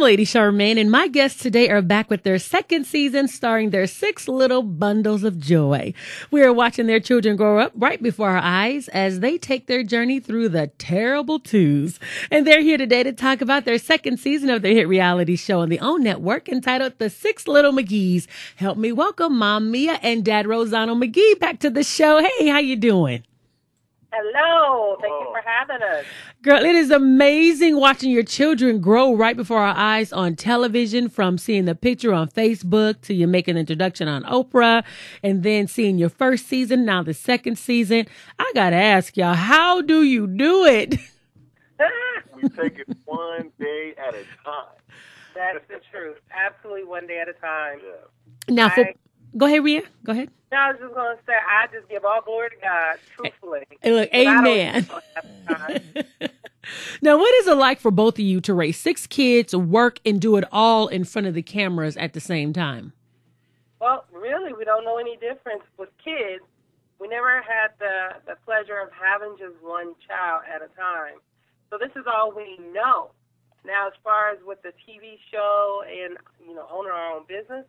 Lady Charmaine, and my guests today are back with their second season starring their 6 little bundles of joy. We are watching their children grow up right before our eyes as they take their journey through the terrible twos. And they're here today to talk about their second season of their hit reality show on the OWN network entitled The 6 Little McGhee's. Help me welcome Mom Mia and Dad Rozonno McGhee back to the show. Hey, how you doing? Hello. Thank you for having us. Girl, it is amazing watching your children grow right before our eyes on television, from seeing the picture on Facebook to you making an introduction on Oprah and then seeing your first season, now the second season. I got to ask y'all, how do you do it? We take it one day at a time. That's the truth. Absolutely one day at a time. Yeah. Now, go ahead, Rhea. Go ahead. No, I was just going to say, I just give all glory to God, truthfully. Hey, look, amen. Now, what is it like for both of you to raise 6 kids, work, and do it all in front of the cameras at the same time? Well, really, we don't know any difference with kids. We never had the pleasure of having just one child at a time. So this is all we know. Now, as far as with the TV show and, owning our own business,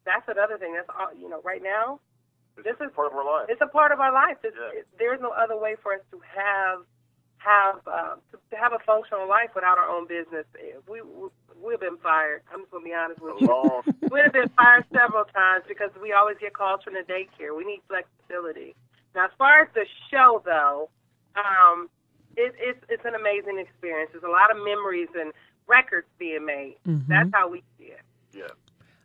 that's another thing. That's all, right now. This is part of our life. It's a part of our life. There's no other way for us to have a functional life without our own business. We've been fired. I'm just going to be honest with you. We've been fired several times because we always get calls from the daycare. We need flexibility. Now, as far as the show, though, it's an amazing experience. There's a lot of memories and records being made. Mm-hmm. That's how we see it. Yeah.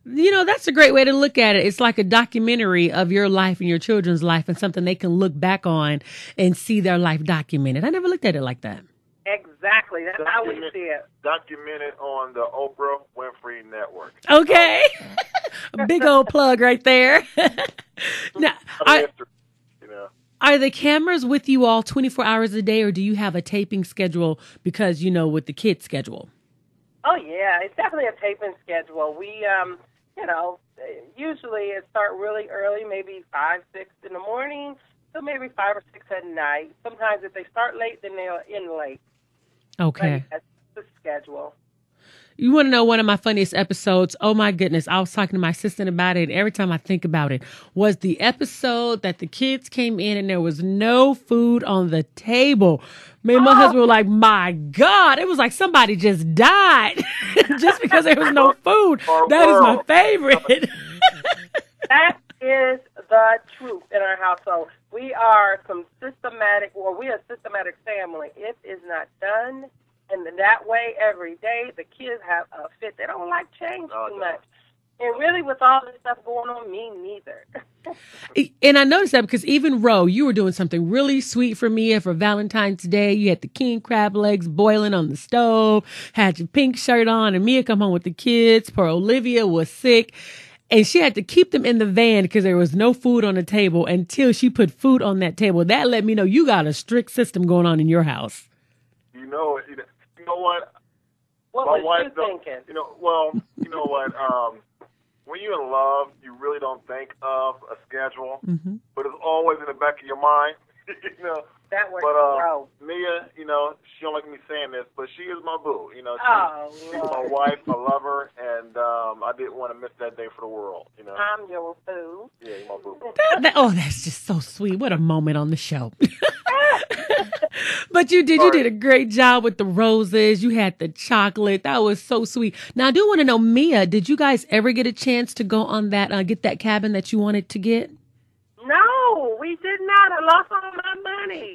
That's a great way to look at it. It's like a documentary of your life and your children's life, and something they can look back on and see their life documented. I never looked at it like that. Exactly. That's how we see it. Documented on the Oprah Winfrey Network. Okay. A big old plug right there. Now, are the cameras with you all 24 hours a day, or do you have a taping schedule because, with the kids' schedule? Oh, yeah. It's definitely a taping schedule. We, usually it starts really early, maybe 5, 6 in the morning, so maybe 5 or 6 at night. Sometimes if they start late, then they'll end late. Okay. But that's the schedule. You want to know one of my funniest episodes? Oh, my goodness. I was talking to my assistant about it. And every time I think about it, was the episode that the kids came in and there was no food on the table. Me and my husband were like, my God, it was like somebody just died just because there was no food. That is my favorite. That is the truth in our household. We are we're a systematic family. It is not done. And that way, every day, the kids have a fit. They don't like change too much. And really, with all this stuff going on, me neither. And I noticed that because even Ro, you were doing something really sweet for Mia for Valentine's Day. You had the king crab legs boiling on the stove, had your pink shirt on, and Mia come home with the kids. Poor Olivia was sick. And she had to keep them in the van because there was no food on the table until she put food on that table. That let me know you got a strict system going on in your house. You know what? What was you thinking? You know what? When you're in love, you really don't think of a schedule, but it's always in the back of your mind. That works. But Mia, she don't like me saying this, but she is my boo. She's my wife. I love her, and I didn't want to miss that day for the world. I'm your boo. Yeah, you're my boo. That's just so sweet. What a moment on the show. But you did a great job with the roses. You had the chocolate. That was so sweet. Now, I do want to know, Mia, did you guys ever get a chance to go on that, get that cabin that you wanted to get? No, we did not. I lost all my money.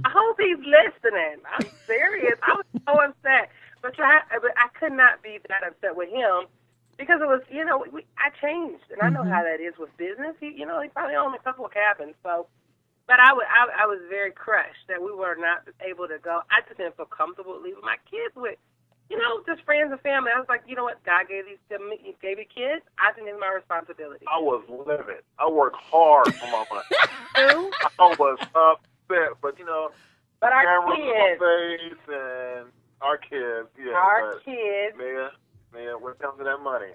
I hope he's listening. I'm serious. I was so upset. But I could not be that upset with him because it was, I changed. And I know how that is with business. He probably owned a couple of cabins. So, but I was very crushed that we were not able to go. I just didn't feel comfortable leaving my kids with, just friends and family. I was like, you know what? God gave these to me. He gave you kids. I think it's my responsibility. I was livid. I worked hard for my money. I was upset, but But our cameras kids. on my face and our kids. Yeah. Our kids. Man, when it comes to that money,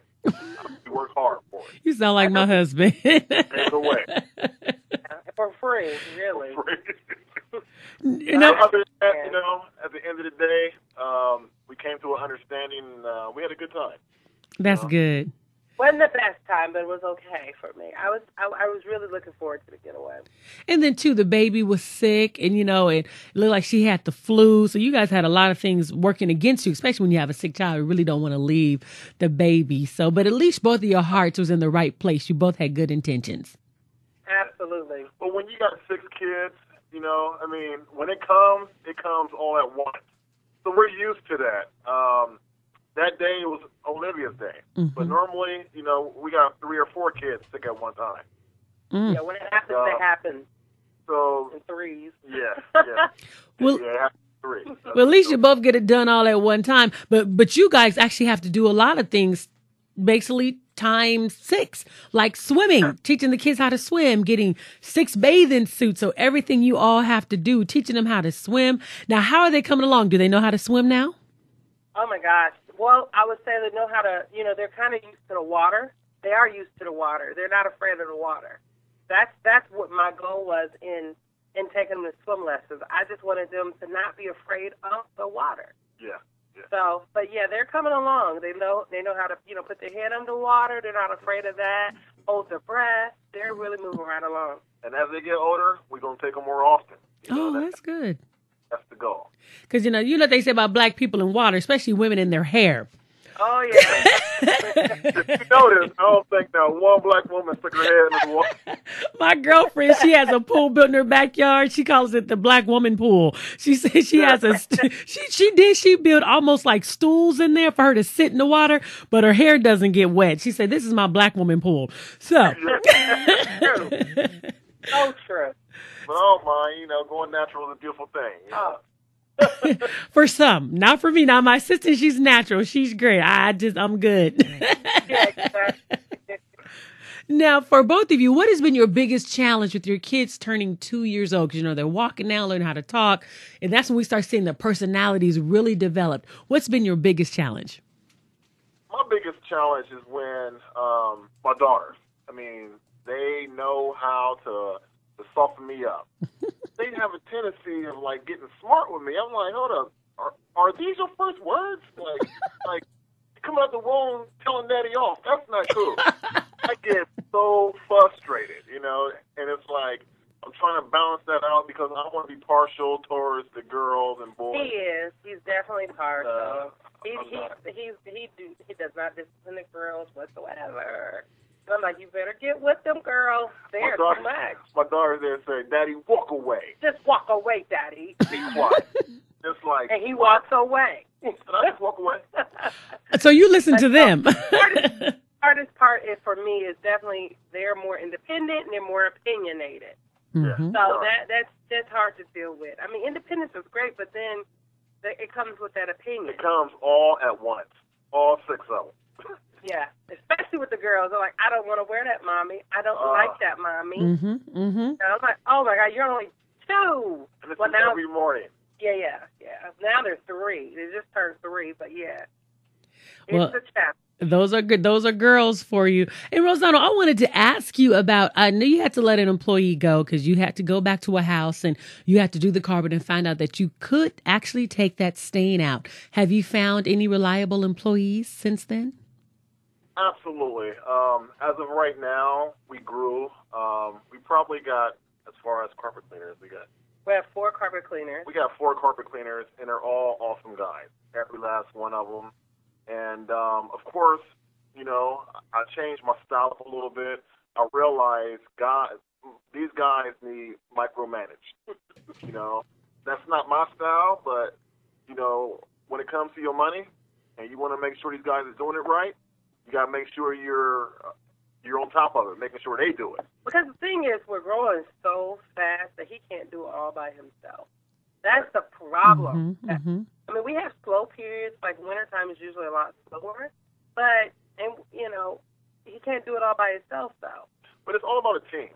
we work hard for it. You sound like my husband. Either way. For free, really. For free. Other than that, at the end of the day, we came to an understanding. We had a good time. That's good. Wasn't the best time, but it was okay for me. I was really looking forward to the getaway. And then too, the baby was sick, and it looked like she had the flu. So you guys had a lot of things working against you, especially when you have a sick child. You really don't want to leave the baby. So, but at least both of your hearts was in the right place. You both had good intentions. Absolutely. But when you got 6 kids, when it comes all at once. So we're used to that. That day was Olivia's day. Mm-hmm. But normally, we got 3 or 4 kids sick at one time. Yeah, when it happens, it happens. So in threes. Yeah. Well, it happens in 3. Well, at least you both get it done all at one time. But you guys actually have to do a lot of things, basically times 6, like swimming, teaching the kids how to swim, getting 6 bathing suits. So everything you all have to do, teaching them how to swim. Now, how are they coming along? Do they know how to swim now? Oh, my gosh. Well, I would say they know how to, they're kind of used to the water. They are used to the water. They're not afraid of the water. That's what my goal was in taking them to swim lessons. I just wanted them to not be afraid of the water. Yeah. So, but yeah, they're coming along. They know how to, put their head underwater. They're not afraid of that. Hold their breath. They're really moving right along. And as they get older, we're going to take them more often. That's good. That's the goal. Because, what they say about black people in water, especially women in their hair. Oh, yeah. If you notice, I don't think that one black woman stuck her head in the water. My girlfriend, she has a pool built in her backyard. She calls it the black woman pool. She says she has she built almost like stools in there for her to sit in the water, but her hair doesn't get wet. She said, this is my black woman pool. So. So true. But I don't mind, going natural is a beautiful thing. For some, not for me. Now my sister, she's natural. She's great. I'm good. Yeah, exactly. Now, for both of you, what has been your biggest challenge with your kids turning 2 years old? Because, they're walking now, learning how to talk. And that's when we start seeing the personalities really develop. What's been your biggest challenge? My biggest challenge is when my daughters, they know how to soften me up. They have a tendency of getting smart with me. I'm like, hold up, are these your first words? Like coming out the womb telling daddy off. That's not cool. I get so frustrated, and it's like I'm trying to balance that out because I don't want to be partial towards the girls and boys. He is. He's definitely partial. He does not discipline the girls whatsoever. I'm like, you better get with them, girls. They're too much. My daughter's there say, Daddy, walk away. Just walk away, Daddy. Be quiet. Just like. And he walks away. And I just walk away. So you listen to them. Hardest part for me is definitely they're more independent and they're more opinionated. Mm-hmm. So that's hard to deal with. Independence is great, but then it comes with that opinion. It comes all at once. All 6 of them. Yeah, especially with the girls. They're like, I don't want to wear that, Mommy. I don't like that, Mommy. Mm-hmm, mm-hmm. And I'm like, oh, my God, you're only 2. And it's now, every morning. Yeah. Now they're 3. They just turned 3, but yeah. It's a challenge. Those are good. Those are girls for you. And Rozonno, I wanted to ask you about, I know you had to let an employee go because you had to go back to a house and you had to do the carpet and find out that you could actually take that stain out. Have you found any reliable employees since then? Absolutely. As of right now, we grew. We probably got, as far as carpet cleaners, we have 4 carpet cleaners. We got 4 carpet cleaners, and they're all awesome guys. Every last one of them. And, of course, I changed my style up a little bit. I realized these guys need micromanaged. That's not my style, but, when it comes to your money and you want to make sure these guys are doing it right, you got to make sure you're on top of it, making sure they do it. Because the thing is, we're growing so fast that he can't do it all by himself. That's the problem. Mm-hmm. We have slow periods. Like wintertime is usually a lot slower, but he can't do it all by himself, though. But it's all about a team.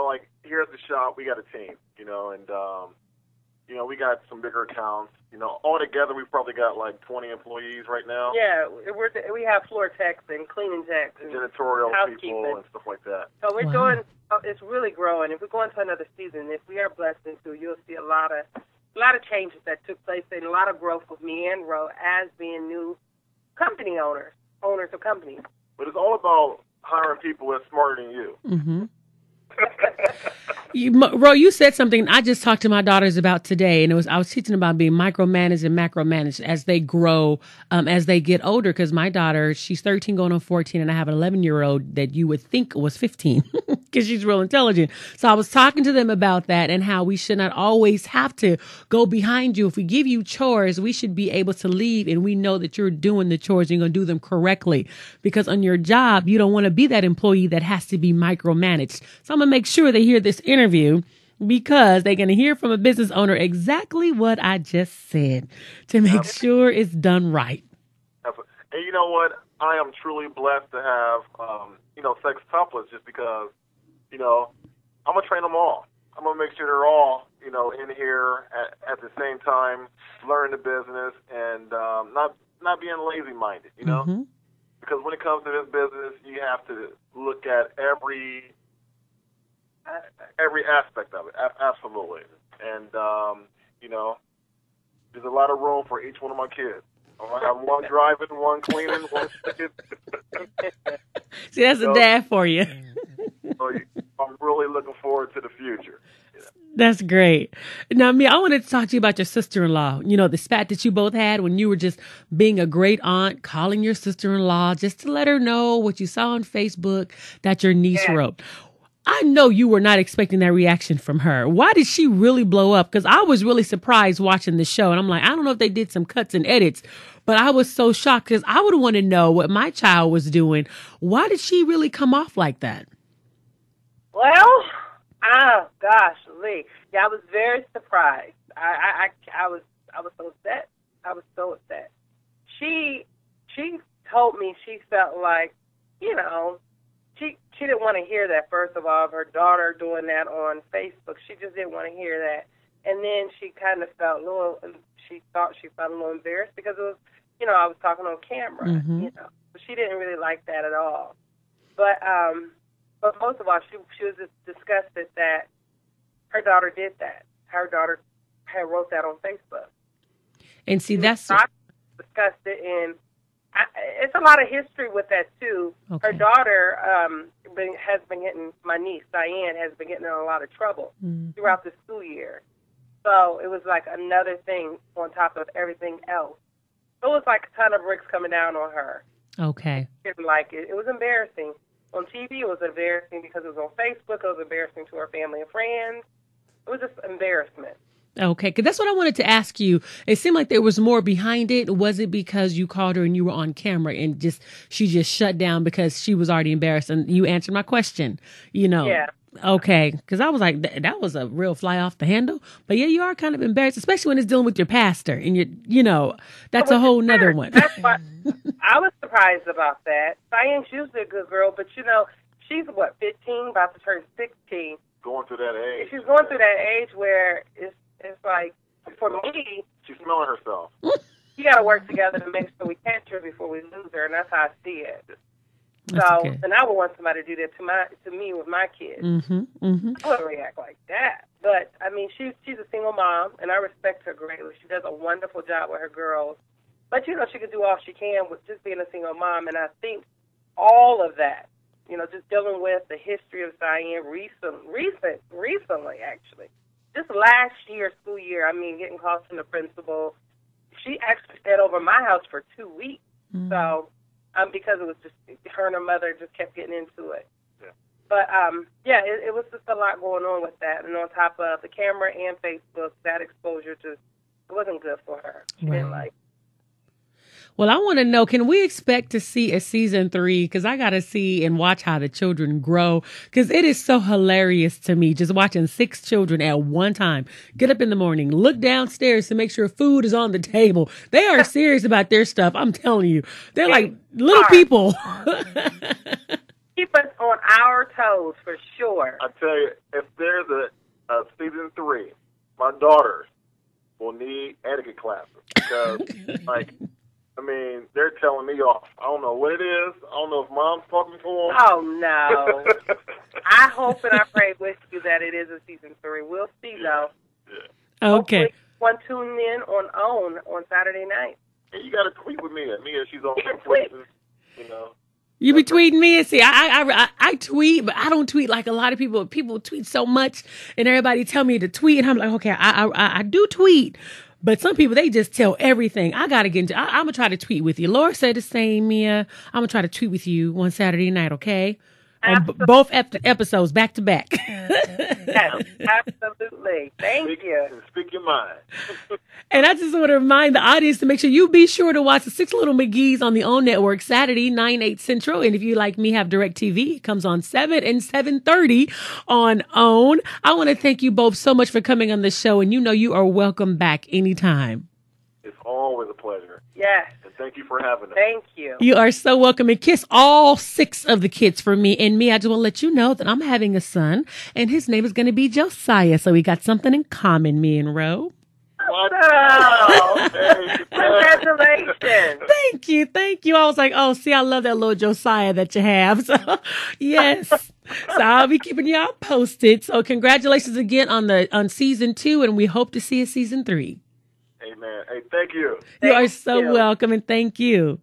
Like here at the shop, we got a team. And we got some bigger accounts. All together, we've probably got like 20 employees right now. Yeah, we have floor techs and cleaning techs and janitorial people and stuff like that. So we're doing. It's really growing. If we go into another season, if we are blessed into, you'll see a lot of changes that took place and a lot of growth with me and Ro as being new company owners of companies. But it's all about hiring people that's smarter than you. Mm-hmm. Ro, you said something I just talked to my daughters about today, and I was teaching about being micromanaged and macromanaged as they grow, as they get older. Because my daughter, she's 13 going on 14, and I have an 11-year-old that you would think was 15 because she's real intelligent. So I was talking to them about that and how we should not always have to go behind you. If we give you chores, we should be able to leave, and we know that you're doing the chores and you're going to do them correctly. Because on your job, you don't want to be that employee that has to be micromanaged. So I'm going to make sure they hear this interview because they're going to hear from a business owner exactly what I just said to make sure it's done right. And you know what? I am truly blessed to have, sex couplets just because, I'm going to train them all. I'm going to make sure they're all, in here at the same time, learning the business and not being lazy-minded, Mm-hmm. Because when it comes to this business, you have to look at every aspect of it, absolutely. And, there's a lot of room for each one of my kids. I'm going to have one driving, one cleaning, one cooking. See, that's a dad for you. So I'm really looking forward to the future. That's great. Now, Mia, I wanted to talk to you about your sister-in-law. The spat that you both had when you were just being a great aunt, calling your sister-in-law just to let her know what you saw on Facebook that your niece wrote. I know you were not expecting that reaction from her. Why did she really blow up? Because I was really surprised watching the show. And I'm like, I don't know if they did some cuts and edits, but I was so shocked because I would want to know what my child was doing. Why did she really come off like that? Well, gosh, Lee. Yeah, I was very surprised. I was so upset. I was so upset. She told me she felt like, she didn't want to hear that, first of all, of her daughter doing that on Facebook. She just didn't want to hear that. And then she kind of felt she felt a little embarrassed because it was, I was talking on camera, Mm-hmm. So she didn't really like that at all. But most of all, she was just disgusted that her daughter did that. Her daughter had wrote that on Facebook. And see, that's disgusted, and it's a lot of history with that too. Okay. Her daughter has been getting, my niece Diane has been getting in a lot of trouble throughout the school year. So it was like another thing on top of everything else. It was like a ton of bricks coming down on her. Okay. She didn't like it. It was embarrassing. On TV, it was embarrassing because it was on Facebook. It was embarrassing to her family and friends. It was just embarrassment. Okay, because that's what I wanted to ask you. It seemed like there was more behind it. Was it because you called her and you were on camera and she just shut down because she was already embarrassed? And you answered my question, Yeah. Okay, because I was like, that was a real fly off the handle. But yeah, you are kind of embarrassed, especially when it's dealing with your pastor. And that's a whole nother one. That's why I was surprised about that. Diane's usually a good girl, but she's 15, about to turn 16. Going through that age. She's going through that age where it's like, for me, she's smelling herself. You got to work together to make sure we catch her before we lose her, and that's how I see it. Okay. And I would want somebody to do that to me with my kids. Mm-hmm, mm-hmm. I wouldn't react like that. But, I mean, she's a single mom, and I respect her greatly. She does a wonderful job with her girls. But, she can do all she can with just being a single mom, and I think all of that, just dealing with the history of Diane recently, actually. Just last year, school year, getting calls from the principal. She actually stayed over my house for 2 weeks. Mm-hmm. So, because it was just her and her mother just kept getting into it. Yeah. But, it was just a lot going on with that. And on top of the camera and Facebook, that exposure just wasn't good for her. She didn't like it. Well, I want to know, can we expect to see a season 3? Because I got to see and watch how the children grow. Because it is so hilarious to me just watching 6 children at one time get up in the morning, look downstairs to make sure food is on the table. They are serious about their stuff. I'm telling you. They're like little people. Keep us on our toes for sure. I tell you, if there's a season 3, my daughters will need etiquette classes. Because, they're telling me off. I don't know what it is. I don't know if mom's talking to them. Oh, no. I hope and I pray with you that it is a season 3. We'll see, though. Yeah. Okay. everyone tuning in on OWN on Saturday night. And you got to tweet with Mia. Mia, she's on Twitter, you know. You be tweeting me and see, I tweet, but I don't tweet like a lot of people. People tweet so much, and everybody tell me to tweet, and I'm like, okay, I do tweet, but some people they just tell everything. I gotta get into. I'm gonna try to tweet with you. Laura said the same, Mia. I'm gonna try to tweet with you one Saturday night, okay? On both episodes back to back. Yes, absolutely. Thank you. Speak your mind. And I just want to remind the audience to make sure you be sure to watch the Six Little McGhee's on the OWN network Saturday, 9/8 Central. And if you like me, have DirecTV. It comes on 7 and 7:30 on OWN. I want to thank you both so much for coming on the show. And you know you are welcome back anytime. It's always a pleasure. Yes. And thank you for having us. Thank you. You are so welcome. And kiss all 6 of the kids for me. And me, I just want to let you know that I'm having a son. And his name is going to be Josiah. So we got something in common, me and Ro. What? Oh, congratulations. Thank you. Thank you. I was like, oh, see, I love that little Josiah that you have. So, yes. So I'll be keeping y'all posted. So congratulations again on season 2. And we hope to see a season 3. Amen. Hey, thank you. You are so welcome. And thank you.